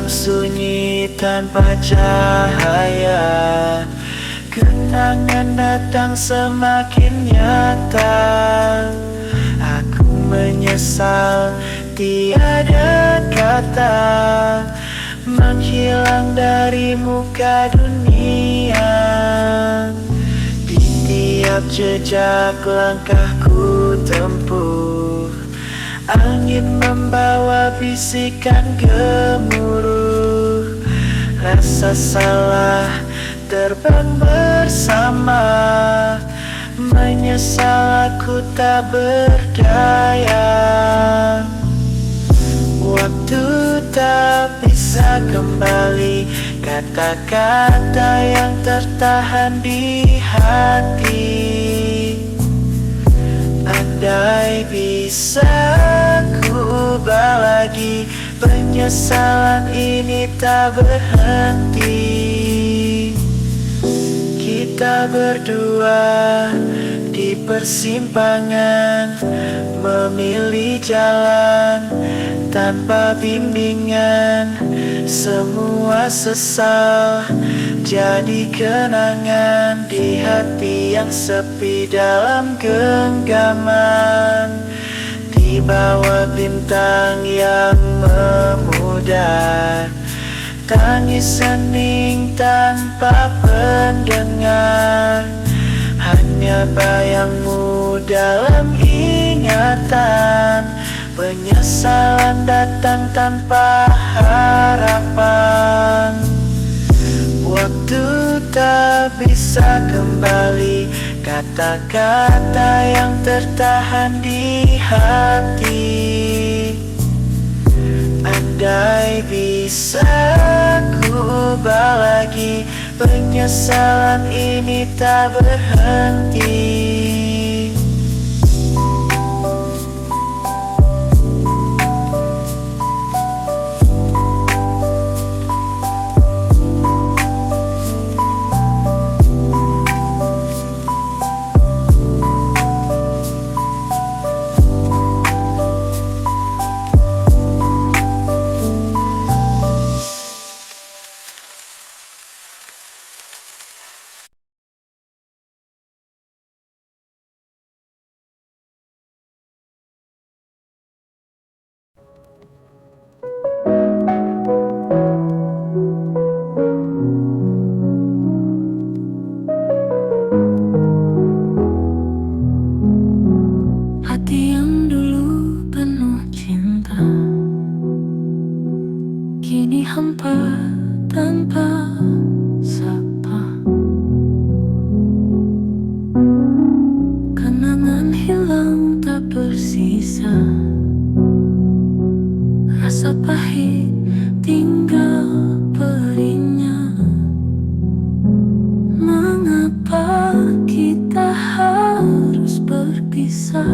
Malam sunyi tanpa cahaya, kenangan datang semakin nyata. Aku menyesal tiada kata, menghilang dari muka dunia. Di tiap jejak langkahku tempuh, angin membawa bisikan gemuruh. Rasa salah terbang bersama, menyesal aku tak berdaya. Waktu tak bisa kembali, kata-kata yang tertahan di hati. Andai bisa ku ubah lagi, penyesalan ini tak berhenti. Kita berdua di persimpangan, memilih jalan tanpa bimbingan. Semua sesal jadi kenangan di hati yang sepi dalam genggaman. Di bawah bintang yang memudar, tangis hening tanpa pendengar. Hanya bayangmu dalam ingatan, penyesalan datang tanpa harapan. Waktu tak bisa kembali, kata-kata yang tertahan di hati. Andai bisa ku ubah lagi, penyesalan ini tak berhenti. Hati yang dulu penuh cinta, kini hampa tanpa sapa. Kenangan hilang tak bersisa, rasa pahit tinggal perihnya. Mengapa kita harus berpisah?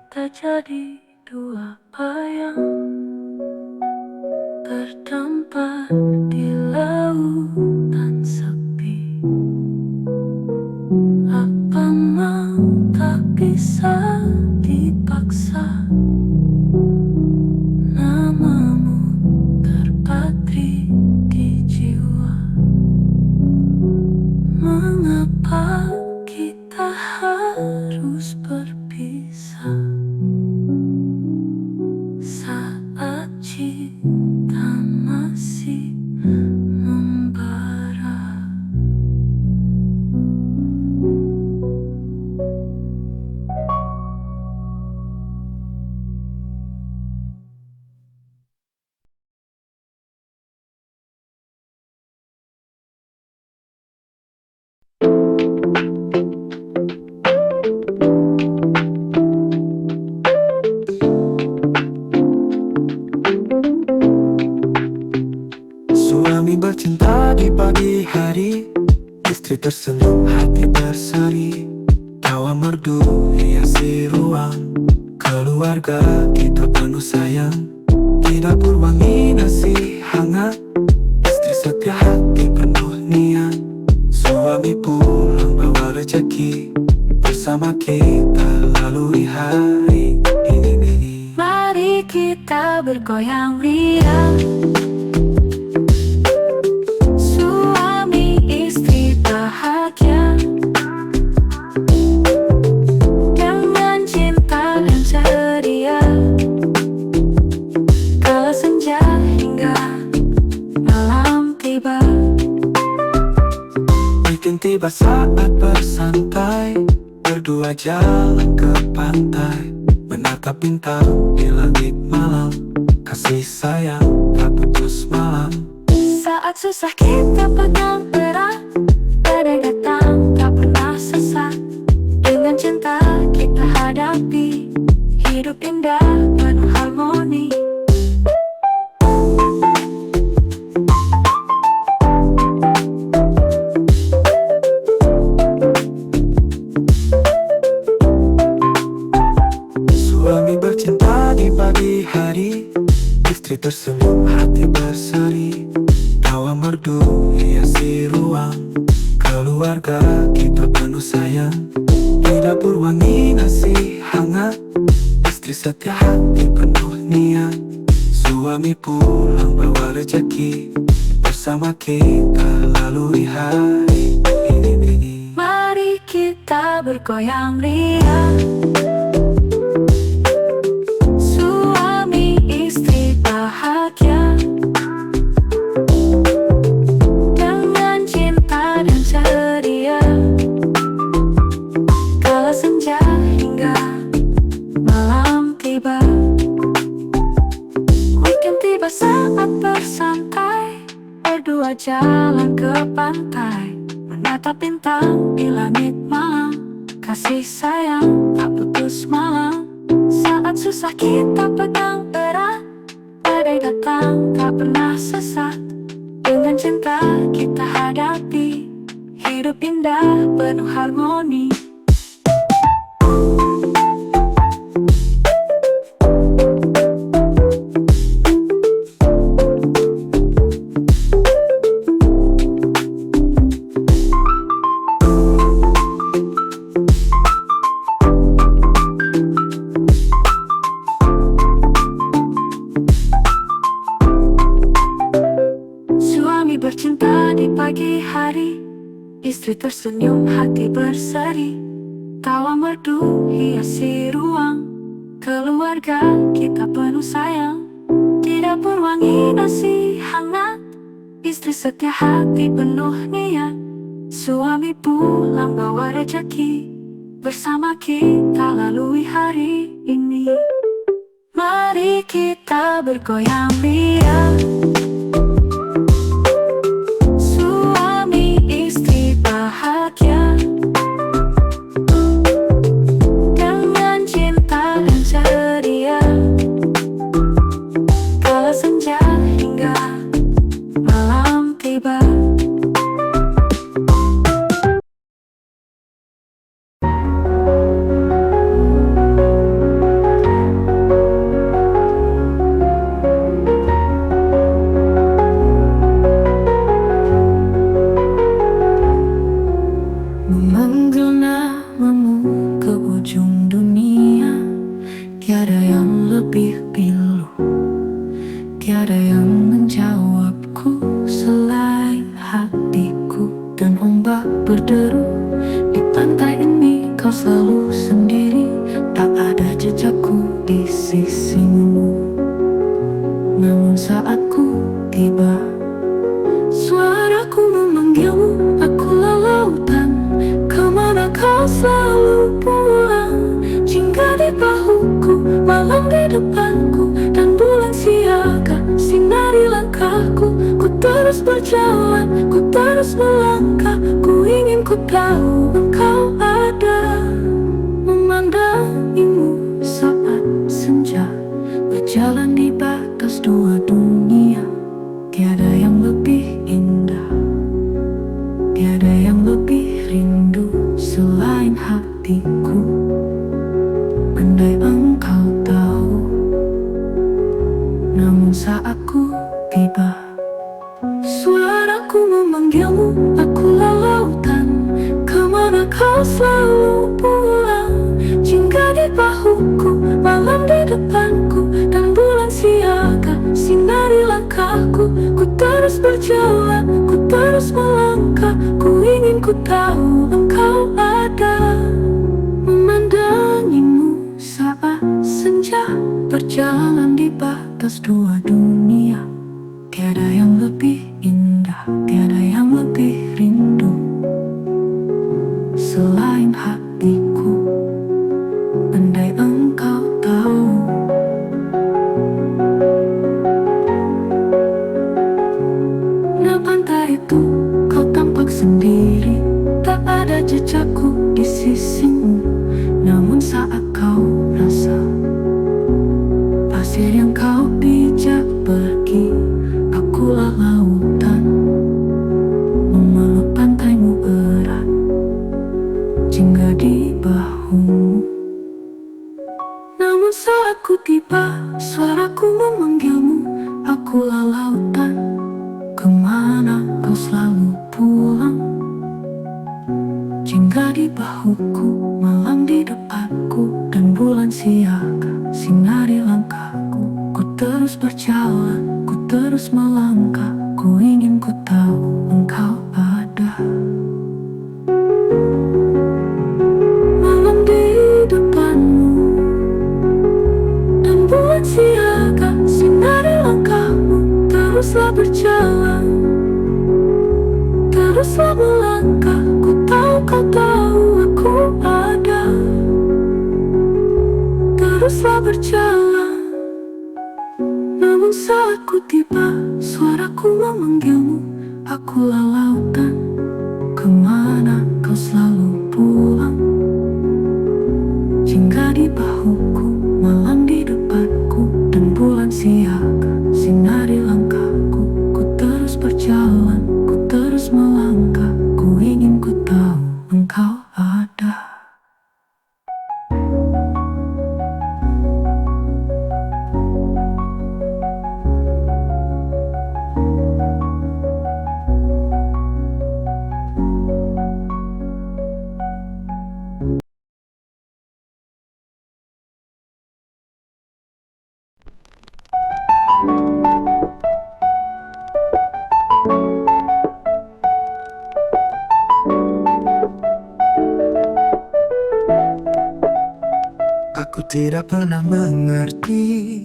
kita jadi dua bayang terdampar di lautan sepi. Apa mau tak bisa dipaksa, namamu terpatri di jiwa. Mengapa kita harus berpisah saat cinta masih membara? Suami bercinta di pagi hari, istri tersenyum hati berseri. Tawa merdu hiasi ruang, keluarga kita penuh sayang. Di dapur wangi nasi hangat, istri setia hati penuh niat. Suami pulang bawa rezeki, bersama kita lalui hari ini. Mari kita bergoyang riang, suami istri bahagia, dengan cinta dan ceria. Kala senja hingga malam tiba, Weekend tiba saat bersantai, berdua jalan ke pantai, menatap bintang di langit malam. Kasih sayang tak putus malam. saat susah kita pegang erat, badai datang tak pernah sesat. Dengan cinta kita hadapi hidup indah penuh harmoni. Suami bercinta di pagi hari, istri tersenyum hati berseri. Tawa merdu hiasi ruang, keluarga kita penuh sayang. Di dapur wangi nasi hangat, istri setia hati penuh niat. Suami pulang bawa rezeki, bersama kita lalui hari ini. Mari kita bergoyang riang, suami istri bahagia, dengan cinta dan ceria. Kala senja hingga malam tiba, weekend tiba saat bersantai, berdua jalan ke pantai, menatap bintang di langit malam. Kasih sayang tak putus malam. Saat susah kita pegang erat, badai datang tak pernah sesat. Dengan cinta kita hadapi hidup indah penuh harmoni. Suami bercinta di pagi hari, istri tersenyum hati berseri. Tawa merdu hiasi ruang, keluarga kita penuh sayang. Di dapur wangi nasi hangat, istri setia hati penuh niat. Suami pulang bawa rezeki, bersama kita lalui hari ini. Mari kita bergoyang riang, suami istri bahagia, dengan cinta dan ceria. Kala senja hingga malam tiba, di bahuku, malam di depanku, dan bulan siaga sinari langkahku. Ku terus berjalan, ku terus melangkah, ku ingin ku tahu engkau ada. Memandangimu saat senja, berjalan di batas dua dunia. Tiada yang lebih indah, tiada yang lebih rindu selain hatiku. Andai engkau tahu, namun saat ku tiba, suaraku memanggilmu, akulah lautan. Kemana kau selalu pulang? Jingga di bahuku, malam di depanku, dan bulan siaga sinari langkahku. Ku terus berjalan, ku terus melangkah, ku ingin ku tahu engkau ada. Memandangimu saat senja, berjalan di batas dua dunia. Tiada yang lebih indah, tiada yang lebih rindu selain hatiku. Andai engkau tahu. Nah, pantai itu kau tampak sendiri, tak ada jejakku di sisimu. Namun saat kau rasa pasir yang kau pijak pergi, akulah lautan, memeluk pantaimu erat, jingga di bahumu. Namun saat ku tiba, suaraku memanggilmu, akulah lautan. Kemana kau selalu pulang? Jingga di bahuku, malam di depanku, dan bulan siaga sinari langkahku. Ku terus berjalan, ku terus melangkah, ku ingin ku tahu engkau ada. Malam di depanmu, dan bulan siaga sinari langkahmu. Teruslah berjalan, teruslah melangkah, ku tahu kau tahu aku ada. Teruslah berjalan, namun saat ku tiba, suaraku memanggilmu, akulah lautan. Kemana kau selalu pulang? Jingga di bahuku, malam di depanku, dan bulan siaga sinari langkahku. Ku terus berjalan, ku terus melangkah, ku ingin ku tahu engkau ada. Aku tidak pernah mengerti,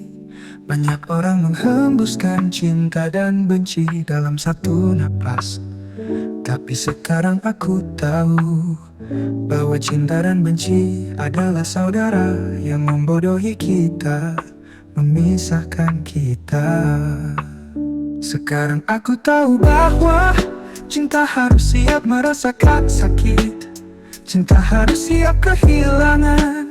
banyak orang menghembuskan cinta dan benci dalam satu napas. Tapi sekarang aku tahu bahwa cinta dan benci adalah saudara yang membodohi kita, memisahkan kita. Sekarang aku tahu bahwa cinta harus siap merasakan sakit, cinta harus siap kehilangan,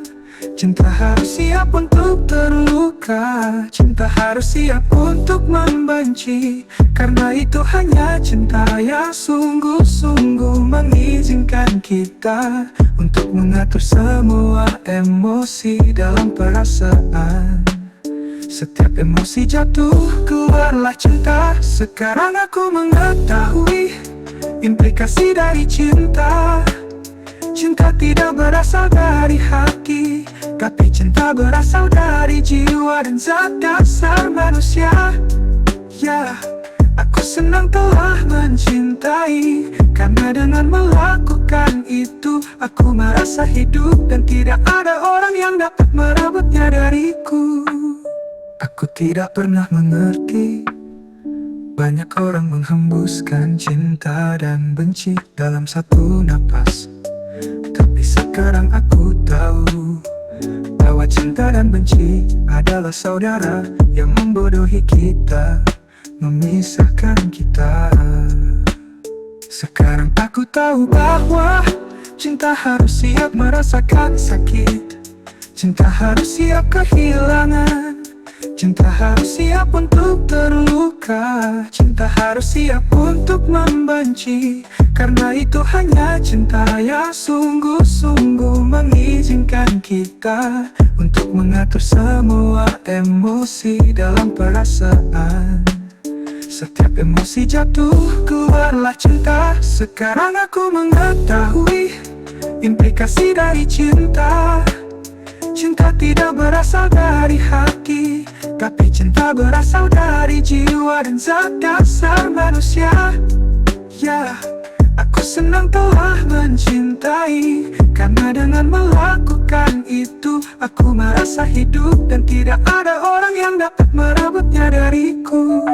cinta harus siap untuk terluka, cinta harus siap untuk membenci. Karena itu hanya cinta yang sungguh-sungguh mengizinkan kita untuk mengatur semua emosi dalam perasaan. Setiap emosi jatuh, keluarlah cinta. Sekarang aku mengetahui implikasi dari cinta. Cinta tidak berasal dari hati, tapi cinta berasal dari jiwa dan zat dasar manusia. Ya, aku senang telah mencintai, karena dengan melakukan itu aku merasa hidup dan tidak ada orang yang dapat merebutnya dariku. Aku tidak pernah mengerti, banyak orang menghembuskan cinta dan benci dalam satu napas. Tapi sekarang aku tahu bahwa cinta dan benci adalah saudara yang membodohi kita, memisahkan kita. Sekarang aku tahu bahwa cinta harus siap merasakan sakit, cinta harus siap kehilangan, cinta harus siap untuk terluka, cinta harus siap untuk membenci. Karena itu hanya cinta yang sungguh-sungguh mengizinkan kita untuk mengatur semua emosi dalam perasaan. Setiap emosi jatuh, keluarlah cinta. Sekarang aku mengetahui implikasi dari cinta. Cinta tidak berasal dari hati, tapi cinta berasal dari jiwa dan zat dasar manusia. Ya, aku senang telah mencintai, karena dengan melakukan itu aku merasa hidup dan tidak ada orang yang dapat merebutnya dariku.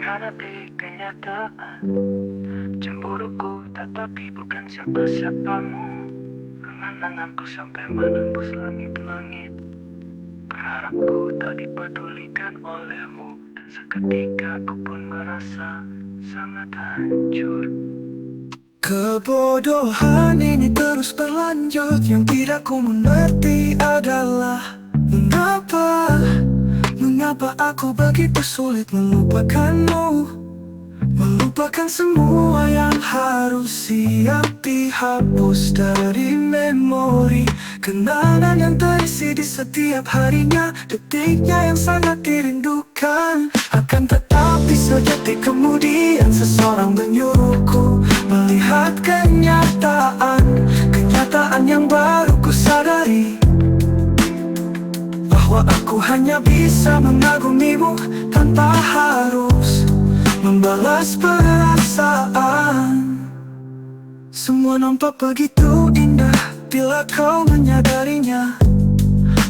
Menghadapi kenyataan, cemburuku tetapi bukan siapa-siapamu. Kenanganku sampai menembus langit-langit, berharapku tak dipedulikan olehmu. Dan seketika aku pun merasa sangat hancur. Kebodohan ini terus berlanjut. Yang tidak ku mengerti adalah Mengapa aku begitu sulit melupakanmu, melupakan semua yang harus siap dihapus dari memori. Kenangan yang terisi di setiap harinya, detiknya yang sangat dirindukan. Akan tetapi sedetik kemudian seseorang menyuruhku melihat kenyataan yang baru ku sadari, bahwa aku hanya bisa mengagumimu tanpa harus membalas perasaan. Semua nampak begitu indah bila kau menyadarinya,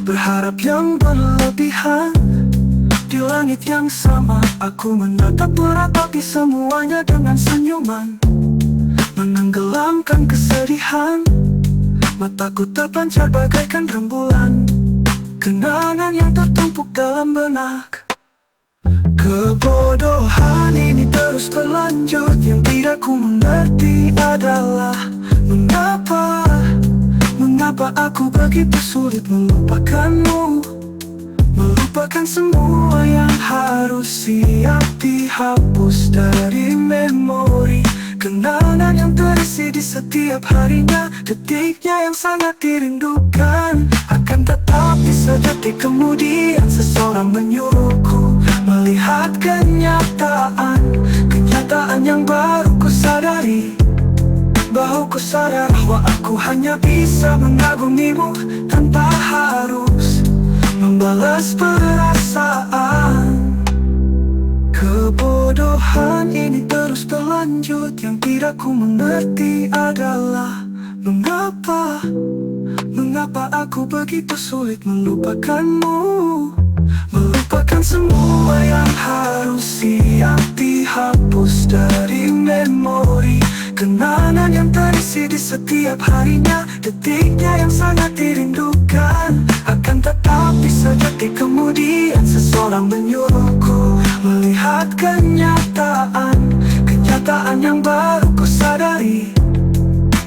berharap yang berlebihan. Di langit yang sama aku menatap meratapi semuanya dengan senyuman, menenggelamkan kesedihan. Mataku terpancar bagaikan rembulan, kenangan yang tertumpuk dalam benak. Kebodohan ini terus berlanjut. Yang tidak ku mengerti adalah Mengapa aku begitu sulit melupakanmu, melupakan semua yang harus siap dihapus dari memori. Kenangan yang terisi di setiap harinya, detiknya yang sangat dirindukan. Akan tetapi sedetik kemudian seseorang menyuruhku melihat kenyataan yang baru ku sadari, bahwa ku sadar bahwa aku hanya bisa mengagumimu tanpa harus membalas perasaan. Kebodohan ini terus berlanjut. Yang tidak ku mengerti adalah Mengapa aku begitu sulit melupakanmu, melupakan semua yang harus siap dihapus dari memori. Kenangan yang terisi di setiap harinya, detiknya yang sangat dirindukan. Akan tetapi sedetik kemudian seseorang menyuruhku melihat kenyataan yang baru ku sadari,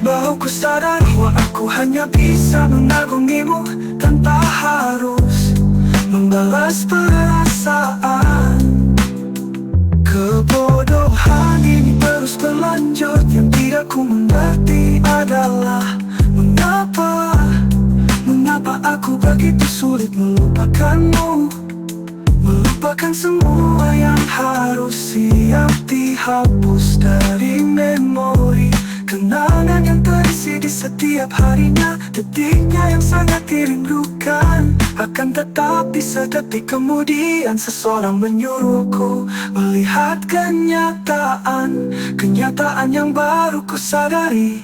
bahwa ku sadar bahwa aku hanya bisa mengagumimu tanpa harus membalas perasaan. Kebodohan ini terus berlanjut. Yang tidak ku mengerti adalah Mengapa aku begitu sulit melupakanmu, melupakan semua yang harus siap dihapus dari memori. setiap harinya. Detiknya yang sangat dirindukan akan tetap di sedetik kemudian. Seseorang menyuruhku melihat kenyataan yang baru ku sadari.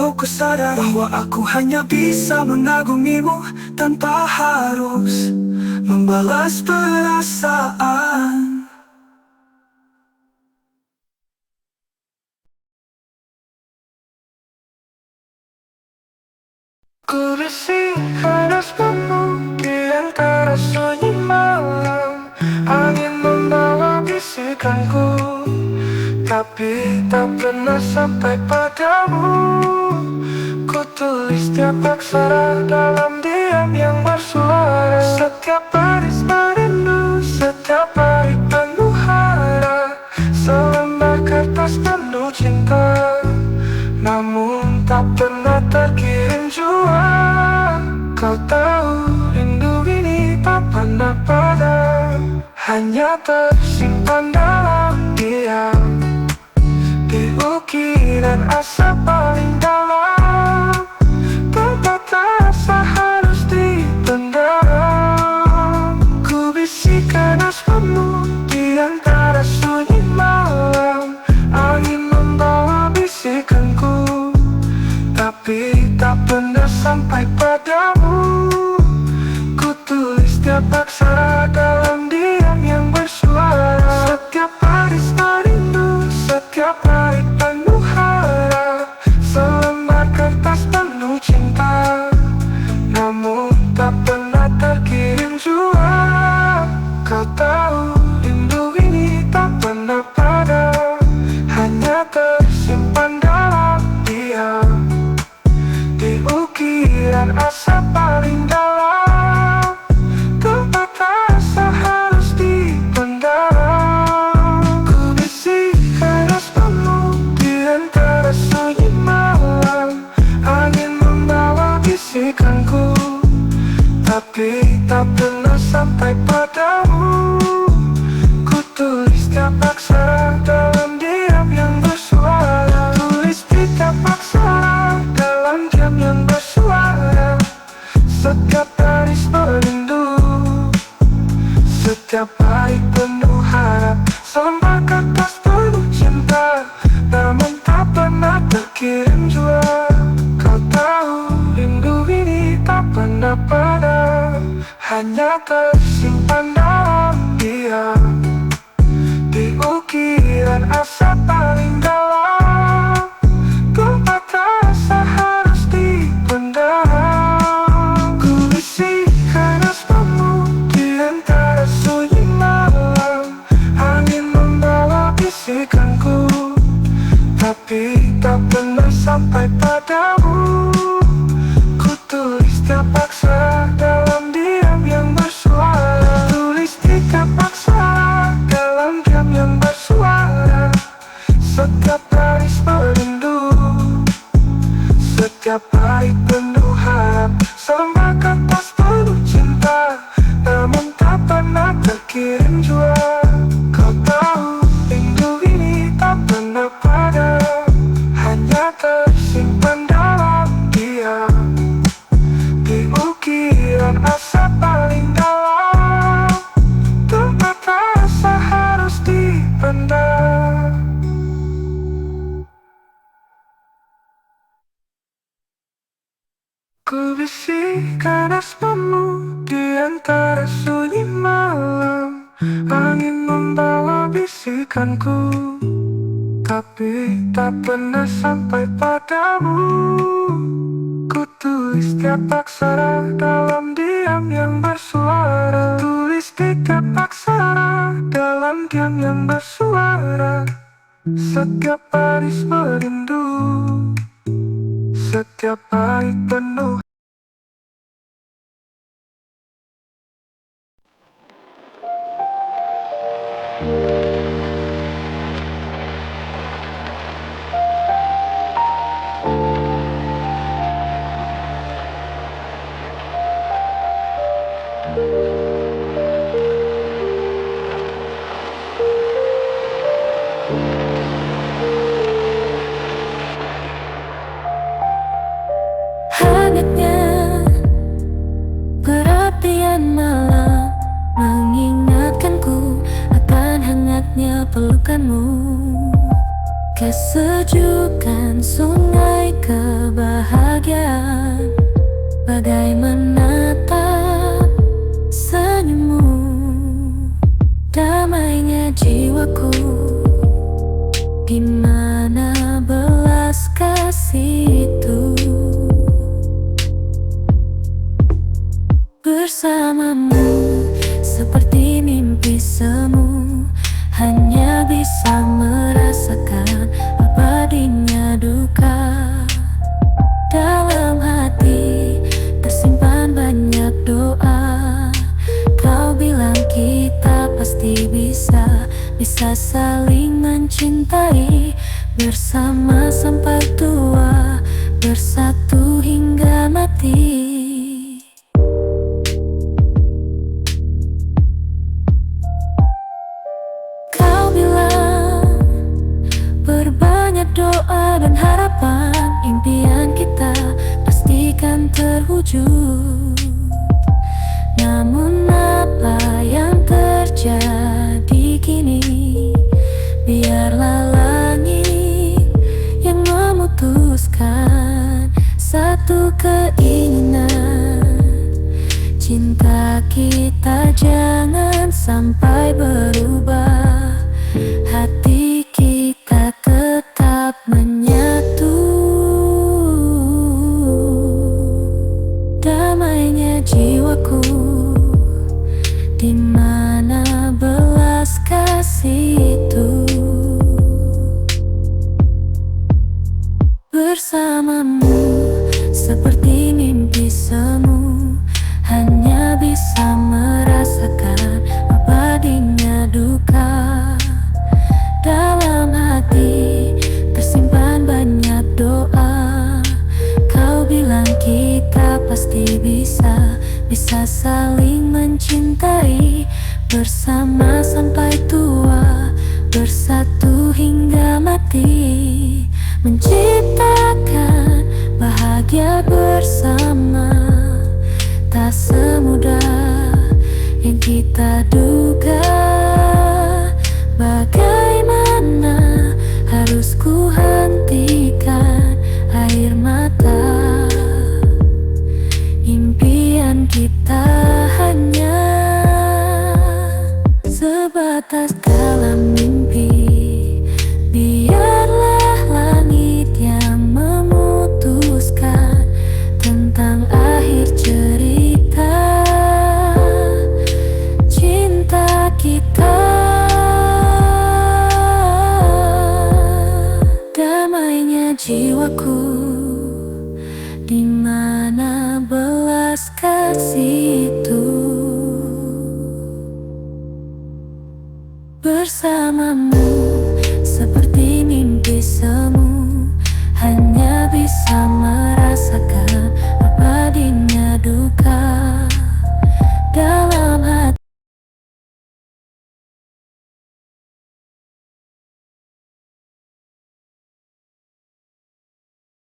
Ku sadar bahwa aku hanya bisa mengagumimu tanpa harus membalas perasaan. Ku bisikan asmamu di antara sunyi malam. Angin membawa bisikanku, tapi tak pernah sampai padamu. Ku tulis tiap aksara dalam diam yang bersuara. Setiap baris merindu, setiap baik penuh harap. Selembar kertas penuh cinta, namun tak pernah terkirim jua. Kau tahu rindu ini tak pernah padam, hanya tersimpan dalam diam, di ukiran asa paling dalam. Tempat rasa harus dipendam. Ku bisikan asmamu di antara sunyi malam. Angin membawa bisikanku, tapi tak pernah sampai padamu. Ku tulis tiap aksara dalam diam yang bersuara. Setiap baris merindu, setiap baik penuh harap. Selembar kertas penuh cinta, namun tak pernah terkirim jua. Kau tahu rindu ini tak pernah padam, hanya tersimpan dalam diam, di ukiran asa paling dalam. Tempat rasa harus dipendam. Ku bisikan asmamu di antara sunyi malam. Angin membawa bisikanku, tapi tak pernah sampai padamu. Ku tulis tiap aksara dalam diam yang bersuara. Tulis tiap aksara dalam diam yang bersuara. Setiap baris merindu, setiap baik penuh harap. Selembar kertas penuh cinta, namun tak pernah terkirim jua. Kau tahu rindu ini tak pernah padam, hanya tersimpan dalam diam, di ukiran asa paling dalam. Tempat rasa harus dipendam. Ku bisikan asmamu di antara sunyi malam. Angin membawa bisikanku, tapi tak pernah sampai padamu. Ku tulis tiap aksara dalam diam yang bersuara. Tulis tiap aksara dalam diam yang bersuara. Setiap baris merindu, setiap baik penuh harap. Selembar kertas penuh cinta, namun tak pernah terkirim jua. Kau tahu rindu ini tak pernah padam, hanya tersimpan dalam diam, di ukiran asa paling dalam. Tempat rasa harus dipendam. Ku bisikan asmamu di antara sunyi malam. Angin membawa bisikanku, tapi tak pernah sampai padamu. Ku tulis tiap aksara dalam diam yang bersuara. Tulis tiap aksara dalam diam yang bersuara. Setiap baris merindu, setiap baik penuh. kesejukan sungai kebahagiaan, bagai menatap senyummu, damainya jiwaku, di mana belas kasih itu. Bersamamu seperti mimpi semu, hanya bisa merasakan abadinya duka. Dalam hati tersimpan banyak doa, kau bilang kita pasti bisa saling mencintai, bersama sampai tua, bersatu hingga mati. Berbanyak doa dan harapan, impian kita pastikan terwujud. Namun apa yang terjadi kini, biarlah langit yang memutuskan. Satu keinginan, cinta kita jangan sampai berubah. Hati kita tetap menyatu, damainya jiwaku, di mana belas kasih itu. Bersamamu seperti mimpi semu, hanya bisa merasakan abadinya duka. Dalam hati tersimpan banyak doa, kau bilang kita pasti bisa saling mencintai, bersama sampai tua, bersatu hingga mati, menciptakan bahagia bersama.